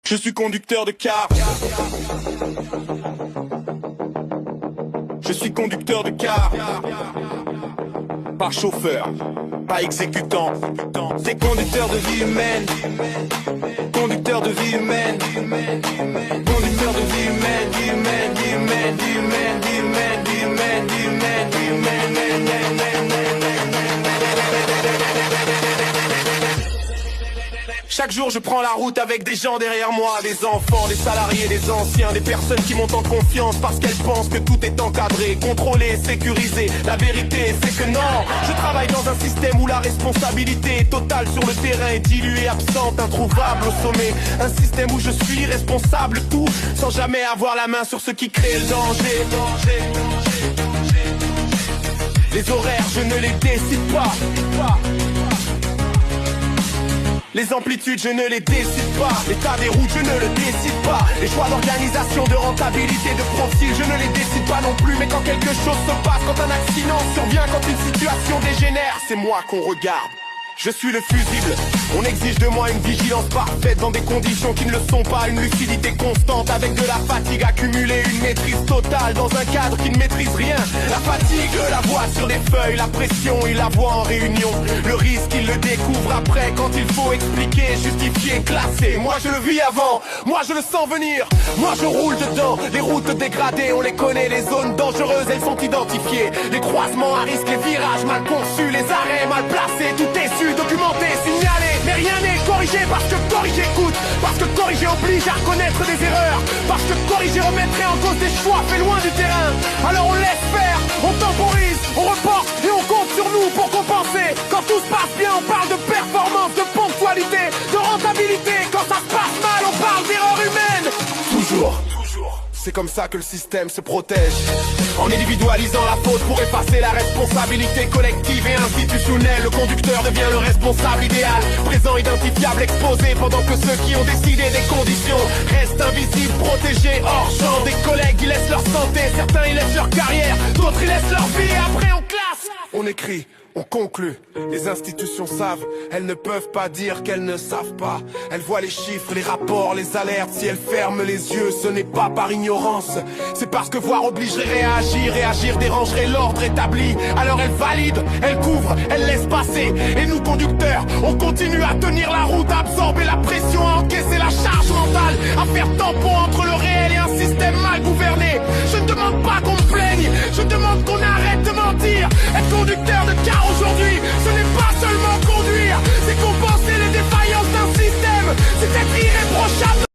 Je suis conducteur de car. Je suis conducteur de car. Pas chauffeur, pas exécutant. T'es conducteur de vie humaine. Conducteur de vie humaine. Conducteur de vie humaine, vie humaine, vie humaine, vie humaine, vie humaine, vie humaine, vie humaine, vie humaine. Chaque jour je prends la route avec des gens derrière moi, des enfants, des salariés, des anciens, des personnes qui montent en confiance parce qu'elles pensent que tout est encadré, contrôlé, sécurisé. La vérité c'est que non, je travaille dans un système où la responsabilité est totale sur le terrain est diluée, absente, introuvable au sommet. Un système où je suis responsable de tout, sans jamais avoir la main sur ce qui crée le danger. Les horaires je ne les décide pas. Les amplitudes, je ne les décide pas. L'état des routes, je ne le décide pas. Les choix d'organisation, de rentabilité, de profil, je ne les décide pas non plus. Mais quand quelque chose se passe, quand un accident survient, quand une situation dégénère, c'est moi qu'on regarde. Je suis le fusible, on exige de moi une vigilance parfaite dans des conditions qui ne le sont pas. Une lucidité constante avec de la fatigue accumulée, une maîtrise totale dans un cadre qui ne maîtrise rien. La fatigue, la voit sur des feuilles, la pression, il la voit en réunion. Le risque, il le découvre après quand il faut expliquer, justifier, classer. Moi je le vis avant, moi je le sens venir, moi je roule dedans. Les routes dégradées, on les connaît, les zones dangereuses, elles sont identifiées. Les croisements à risque, les virages mal conçus, les arrêts mal placés, tout est su, documenté, signalé. Mais rien n'est corrigé parce que corriger coûte, parce que corriger oblige à reconnaître des erreurs, parce que corriger remettrait en cause des choix faits loin du terrain. Alors on laisse faire, on temporise, on reporte et on compte sur nous pour compenser. Quand tout se passe bien, on parle de performance, de ponctualité, de rentabilité. Quand ça se passe mal, on parle d'erreur humaine. Toujours. C'est comme ça que le système se protège, en individualisant la faute pour effacer la responsabilité collective et institutionnelle. Le conducteur devient le responsable idéal, présent, identifiable, exposé, pendant que ceux qui ont décidé des conditions restent invisibles, protégés, hors champ. Des collègues ils laissent leur santé, certains ils laissent leur carrière, d'autres ils laissent leur vie. Et après on classe, on écrit, on conclut. Les institutions savent, elles ne peuvent pas dire qu'elles ne savent pas. Elles voient les chiffres, les rapports, les alertes. Si elles ferment les yeux, ce n'est pas par ignorance, c'est parce que voir obligerait réagir. Et agir dérangerait l'ordre établi. Alors elles valident, elles couvrent, elles laissent passer. Et nous conducteurs, on continue à tenir la route, à absorber la pression, à encaisser la charge mentale, à faire tampon entre le réel et un système mal gouverné. Je ne demande pas qu'on me plaigne, je demande qu'on arrête de mentir. Être conducteur